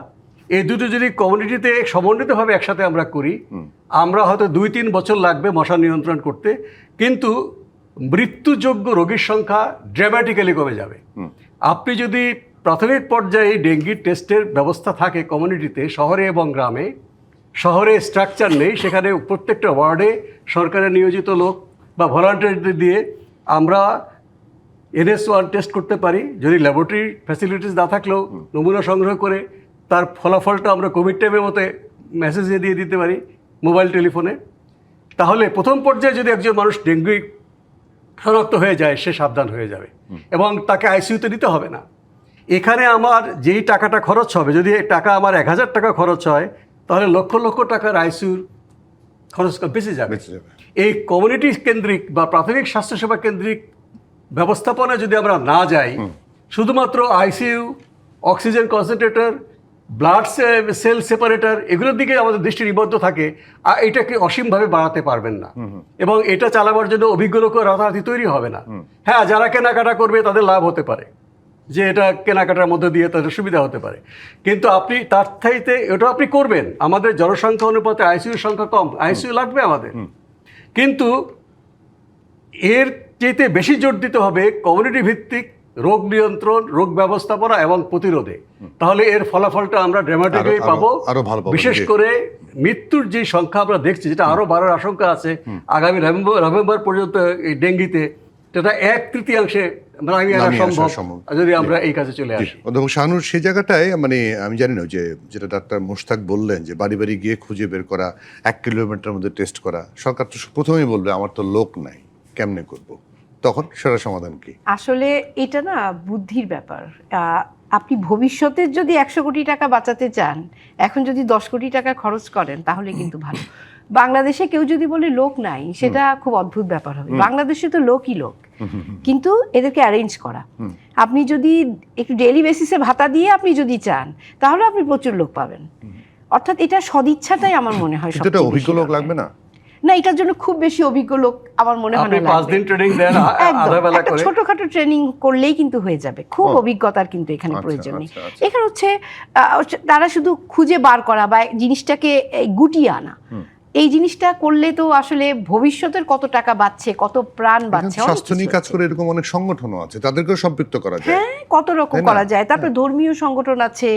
B: এই দুটো যদি কমিউনিটিতে সমন্বিতভাবে একসাথে আমরা করি, আমরা হয়তো 2-3 বছর লাগবে মশা নিয়ন্ত্রণ করতে, কিন্তু মৃত্যুযোগ্য রোগীর সংখ্যা ড্রামাটিক্যালি কমে যাবে। আপনি যদি প্রাথমিক পর্যায়ে ডেঙ্গির টেস্টের ব্যবস্থা থাকে কমিউনিটিতে, শহরে এবং গ্রামে, শহরে স্ট্রাকচার নেই, সেখানে প্রত্যেকটা ওয়ার্ডে সরকারের নিয়োজিত লোক বা ভলান্টিয়ারদের দিয়ে আমরা NS1 টেস্ট করতে পারি। যদি ল্যাবরেটরি ফ্যাসিলিটিস না থাকলেও নমুনা সংগ্রহ করে তার ফলাফলটা আমরা কোভিড টাইমের মতো মেসেজে দিয়ে দিতে পারি মোবাইল টেলিফোনে। তাহলে প্রথম পর্যায়ে যদি একজন মানুষ ডেঙ্গু শনাক্ত হয়ে যায়, সে সাবধান হয়ে যাবে এবং তাকে আইসিইউতে নিতে হবে না। এখানে আমার যেই টাকাটা খরচ হবে, যদি এই টাকা আমার 1000 টাকা খরচ হয়, তাহলে লক্ষ লক্ষ টাকার আইসিইউর খরচ বেঁচে যাবে। এই কমিউনিটি কেন্দ্রিক বা প্রাথমিক স্বাস্থ্যসেবা কেন্দ্রিক ব্যবস্থাপনা যদি আমরা না যাই, শুধুমাত্র ICU, oxygen concentrator, blood cell separator, এগুলোর দিকে আমাদের দৃষ্টি নিবদ্ধ থাকে, আর এটাকে অসীমভাবে বাড়াতে পারবেন না। এবং এটা চালাবার জন্য অভিজ্ঞ লোক রাতারাতি তৈরি হবে না। হ্যাঁ, যারা কেনাকাটা করবে তাদের লাভ হতে পারে, যে এটা কেনাকাটার মধ্যে দিয়ে তাদের সুবিধা হতে পারে, কিন্তু আপনি তার চাইতে এটা আপনি করবেন। আমাদের জনসংখ্যা অনুপাতে আইসিইউর সংখ্যা কম, আইসিইউ লাগবে আমাদের, কিন্তু এর চাইতে বেশি জোর দিতে হবে কমিউনিটি ভিত্তিক রোগ নিয়ন্ত্রণ, রোগ ব্যবস্থাপনা এবং প্রতিরোধে, তাহলে এর ফলাফলটা আমরা ড্রামাটিকলি পাবো।
A: আরো ভালো পাবো।
B: বিশেষ করে মৃত্যুর যে সংখ্যা আমরা দেখছি, যেটা আরো বাড়ার আশঙ্কা আছে আগামী নভেম্বর পর্যন্ত এই ডেঙ্গিতে, সেটা 1/3 নামিয়ে আনা সম্ভব যদি আমরা এই কাজে চলে আসি।
A: অধ্যাপক শাহানুর, সেই জায়গাটায় মানে আমি জানি না যে যেটা ডাক্তার মোশতাক বললেন যে বাড়ি বাড়ি গিয়ে খুঁজে বের করা, 1 কিলোমিটার মধ্যে টেস্ট করা, সরকার তো প্রথমেই বলবে আমার তো লোক নাই, কেমনে করব, তখন সেটা সমাধান কি?
C: আসলে এটা না বুদ্ধির ব্যাপার। আপনি ভবিষ্যতের যদি 100 কোটি টাকা বাঁচাতে চান, এখন যদি 10 কোটি টাকা খরচ করেন তাহলে কিন্তু ভালো। বাংলাদেশে কেউ যদি বলে লোক নাই, সেটা খুব অদ্ভুত ব্যাপার হবে। বাংলাদেশে তো লোকই লোক, কিন্তু এদেরকে অ্যারেঞ্জ করা। আপনি যদি একটু ডেইলি বেসিসে ভাতা দিয়ে আপনি যদি চান, তাহলে আপনি প্রচুর লোক পাবেন। অর্থাৎ এটা সদিচ্ছাটাই আমার মনে হয় সবচেয়ে বেশি
A: অভিজ্ঞ লোক লাগবে না।
C: না, এটার জন্য খুব বেশি অভিজ্ঞ লোক আমার মনে হয় না।
B: 5 দিন ট্রেনিং দেন, আধা বেলা করে
C: ছোটখাটো ট্রেনিং করলেই কিন্তু হয়ে যাবে। খুব অভিজ্ঞতার কিন্তু এখানে প্রয়োজন নেই। এখানে হচ্ছে তারা শুধু খুঁজে বার করা বা জিনিসটাকে গুটিয়ে আনা, এই জিনিসটা করলে তো আসলে ভবিষ্যতের কত টাকা বাঁচছে, কত প্রাণ বাঁচছে।
A: স্বাস্থ্য নিয়ে কাজ করে এরকম অনেক সংগঠনও আছে, তাদেরকেও সম্পৃক্ত করা যায়।
C: হ্যাঁ, কত রকম করা যায়। তারপরে ধর্মীয় সংগঠন আছে,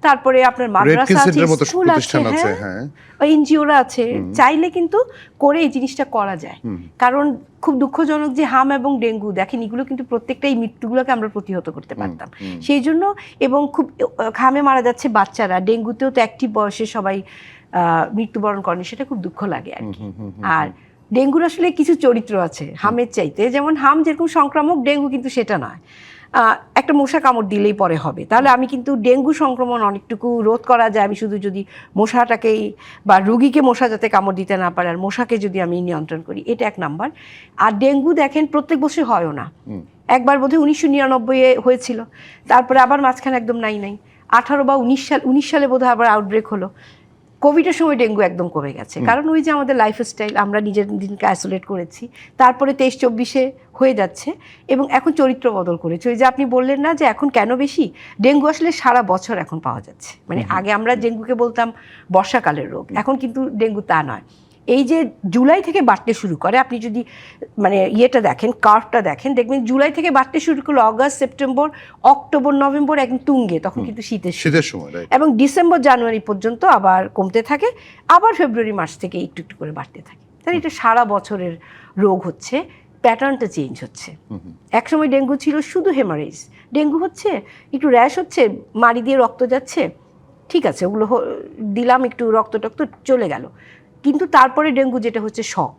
C: তারপরে আপনার মাদ্রাসা আছে, স্কুল আছে, হ্যাঁ, এনজিওরা আছে। চাইলে কিন্তু করে এই জিনিসটা করা যায়। কারণ খুব দুঃখজনক যে হাম এবং ডেঙ্গু, দেখেন এগুলো কিন্তু প্রত্যেকটা এই মৃত্যুগুলোকে আমরা প্রতিহত করতে পারতাম সেই জন্য। এবং খুব ঘামে মারা যাচ্ছে বাচ্চারা, ডেঙ্গুতেও তো অ্যাক্টিভ বয়সে সবাই মৃত্যুবরণ করেন, সেটা খুব দুঃখ লাগে আর কি। আর ডেঙ্গুর আসলে কিছু চরিত্র আছে হামের চাইতে, যেমন হাম যেরকম সংক্রামক, ডেঙ্গু কিন্তু সেটা নয়। একটা মশা কামড় দিলেই পরে হবে, তাহলে আমি কিন্তু ডেঙ্গু সংক্রমণ অনেকটুকু রোধ করা যায়। আমি শুধু যদি মশাটাকেই বা রুগীকে মশা যাতে কামড় দিতে না পারে আর মশাকে যদি আমি নিয়ন্ত্রণ করি, এটা 1 নাম্বার। আর ডেঙ্গু দেখেন প্রত্যেক বছর হয়ও না, একবার বোধহয় 1999-এ হয়েছিল, তারপরে আবার মাঝখানে একদম নাই 18 বা 19 সালে বোধহয় আবার আউটব্রেক হলো। কোভিডের সময় ডেঙ্গু একদম কমে গেছে, কারণ ওই যে আমাদের লাইফস্টাইল, আমরা নিজের দিনকে আইসোলেট করেছি। তারপরে 23-24-এ হয়ে যাচ্ছে এবং এখন চরিত্র বদল করেছে। ওই যে আপনি বললেন না যে এখন কেন বেশি, ডেঙ্গু আসলে সারা বছর এখন পাওয়া যাচ্ছে। মানে আগে আমরা ডেঙ্গুকে বলতাম বর্ষাকালের রোগ, এখন কিন্তু ডেঙ্গু তা নয়। এই যে জুলাই থেকে বাড়তে শুরু করে, আপনি যদি মানে ইয়েটা দেখেন, কার্ভটা দেখেন, দেখবেন জুলাই থেকে বাড়তে শুরু করলো, অগাস্ট, সেপ্টেম্বর, অক্টোবর, নভেম্বর একদম তুঙ্গে, তখন কিন্তু শীতের সময়, এবং ডিসেম্বর, জানুয়ারি পর্যন্ত আবার কমতে থাকে, আবার ফেব্রুয়ারি, মার্চ থেকে একটু একটু করে বাড়তে থাকে। তাহলে এটা সারা বছরের রোগ হচ্ছে, প্যাটার্নটা চেঞ্জ হচ্ছে। একসময় ডেঙ্গু ছিল শুধু হেমারেজ, ডেঙ্গু হচ্ছে একটু র্যাশ হচ্ছে, মাড়ি দিয়ে রক্ত যাচ্ছে, ঠিক আছে, ওগুলো দিলাম একটু রক্ত টক্ত চলে গেল। কিন্তু তারপরে ডেঙ্গু যেটা হচ্ছে শক,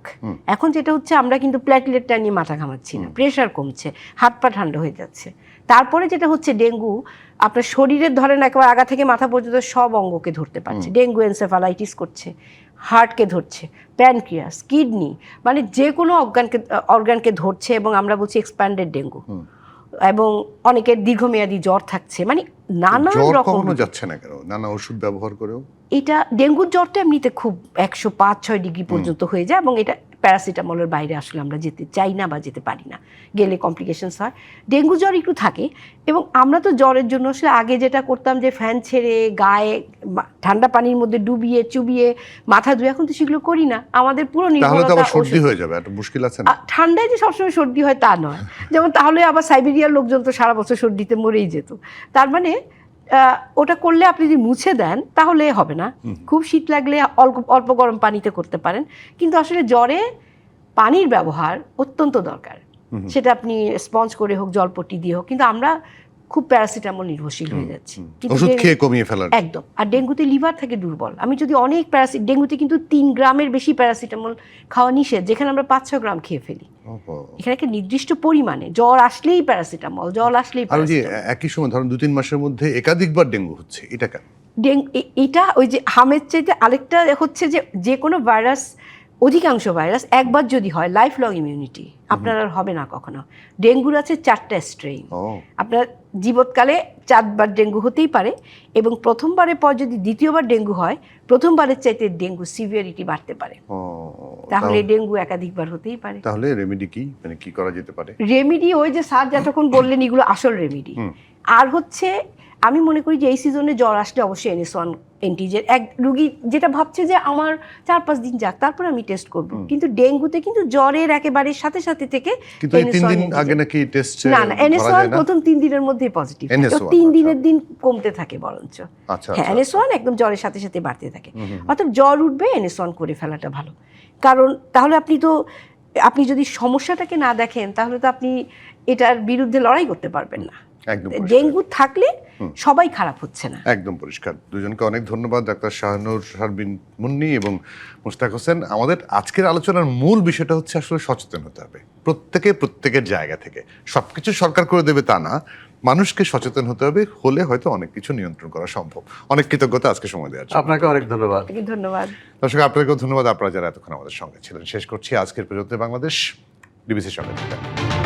C: এখন যেটা হচ্ছে আমরা কিন্তু প্ল্যাটলেটটা নিয়ে মাথা ঘামাচ্ছি না, প্রেশার কমছে, হাত পা ঠান্ডা হয়ে যাচ্ছে। তারপরে যেটা হচ্ছে ডেঙ্গু আপনার শরীরের ধরেন একেবারে আগা থেকে মাথা পর্যন্ত সব অঙ্গকে ধরতে পারছে। ডেঙ্গু এনসেফালাইটিস করছে, হার্টকে ধরছে, প্যানক্রিয়াস, কিডনি, মানে যে কোনো অর্গানকে ধরছে, এবং আমরা বলছি এক্সপ্যান্ডেড ডেঙ্গু। এবং অনেকের দীর্ঘমেয়াদী জ্বর থাকছে, মানে নানা রকম
A: যাচ্ছে না কেন, নানা ওষুধ ব্যবহার করেও।
C: এটা ডেঙ্গুর জ্বরটা এমনিতে খুব 105-6 ডিগ্রি পর্যন্ত হয়ে যায়, এবং এটা প্যারাসিটামলের বাইরে আসলে আমরা যেতে চাই না বা যেতে পারি না, গেলে কমপ্লিকেশনস হয়। ডেঙ্গু জ্বর একটু থাকে, এবং আমরা তো জ্বরের জন্য আসলে আগে যেটা করতাম যে ফ্যান ছেড়ে গায়ে ঠান্ডা পানির মধ্যে ডুবিয়ে চুবিয়ে মাথা ধুয়ে, এখন তো সেগুলো করি না। আমাদের পুরো নির্ভরতা
A: সর্দি হয়ে যাবে, একটা মুশকিল আছে না।
C: ঠান্ডায় যে সবসময় সর্দি হয় তা নয়, যেমন তাহলে আবার সাইবেরিয়ার লোকজন তো সারা বছর সর্দিতে মরেই যেত। তার মানে ওটা করলে আপনি যদি মুছে দেন তাহলে হবে না। খুব শীত লাগলে অল্প গরম পানিতে করতে পারেন, কিন্তু আসলে জ্বরে পানির ব্যবহার অত্যন্ত দরকার। সেটা আপনি স্পঞ্জ করে হোক, জলপট্টি দিয়ে হোক, কিন্তু আমরা খুব প্যারাসিটামল নির্ভরশীল হয়ে যাচ্ছি,
A: ওষুধ খেয়ে কমিয়ে ফেলার
C: একদম। আর ডেঙ্গুতে লিভার থাকে দুর্বল। আমি যদি অনেক ডেঙ্গুতে কিন্তু 3 গ্রামের বেশি প্যারাসিটামল খাওয়া নিষেধ, যেখানে আমরা 5-6 গ্রাম খেয়ে ফেলি। এখানে একটা নির্দিষ্ট পরিমাণে, জ্বর আসলেই প্যারাসিটামল, জ্বর আসলেই
A: একই সময় ধরুন 2-3 মাসের মধ্যে একাধিকবার ডেঙ্গু হচ্ছে, এটা কেন?
C: এটা ওই যে হামের চাইতে আরেকটা হচ্ছে যে কোনো ভাইরাস, অধিকাংশ ভাইরাস একবার যদি হয় লাইফ লং ইমিউনিটি আপনার আর হবে না কখনো। ডেঙ্গুর আছে 4টা স্ট্রেইন, আপনার জীবৎকালে 4বার ডেঙ্গু হতেই পারে, এবং প্রথমবারের পর যদি দ্বিতীয়বার ডেঙ্গু হয়, প্রথমবারের চাইতে ডেঙ্গু সিভিয়ারিটি বাড়তে পারে। তাহলে ডেঙ্গু একাধিকবার হতেই পারে।
A: তাহলে রেমেডি কি, মানে কি করা যেতে পারে?
C: রেমেডি ওই যে স্যার যতক্ষণ বললেন এগুলো আসল রেমেডি। আর হচ্ছে আমি মনে করি যে এই সিজনে জ্বর আসলে অবশ্যই NS1 অ্যান্টিজেন এক রুগী যেটা ভাবছে যে আমার 4-5 দিন যাক তারপর আমি টেস্ট করব, কিন্তু ডেঙ্গুতে কিন্তু জ্বরের একেবারে সাথে সাথে থেকে
A: কিন্তু এই 3 দিন আগে নাকি টেস্ট
C: না NS1 প্রথম 3 দিনের মধ্যেই পজিটিভ,
A: NS1,
C: 3 দিনের দিন কমতে থাকে বরঞ্চ।
A: আচ্ছা
C: হ্যাঁ, NS1 একদম জ্বরের সাথে সাথে বাড়তে থাকে, অর্থাৎ জ্বর উঠবে NS1 করে ফেলাটা ভালো। কারণ তাহলে আপনি যদি সমস্যাটাকে না দেখেন তাহলে তো আপনি এটার বিরুদ্ধে লড়াই করতে পারবেন না।
A: একদম পরিষ্কার।
C: ডেঙ্গু থাকলে সবাই খারাপ হচ্ছে না।
A: একদম পরিষ্কার। দুজনকে অনেক ধন্যবাদ, ডাক্তার শাহানুর শারবিন মুন্নি এবং মুশতাক হোসেন। আমাদের আজকের আলোচনার মূল বিষয়টা হচ্ছে আসলে সচেতন হতে হবে প্রত্যেকের জায়গা থেকে। সবকিছু সরকার করে দেবে তা না, মানুষকে সচেতন হতে হবে, হলে হয়তো অনেক কিছু নিয়ন্ত্রণ করা সম্ভব। অনেক কৃতজ্ঞতা আজকে সময় দেওয়ার জন্য।
B: আপনাকে অনেক ধন্যবাদ।
C: ধন্যবাদ
A: দর্শক, আপনাকেও ধন্যবাদ, আপনারা যারা এতক্ষণ আমাদের সঙ্গে ছিলেন। শেষ করছি আজকের পর্যন্ত বাংলাদেশ। ডিবিসির সঙ্গে থাকেন।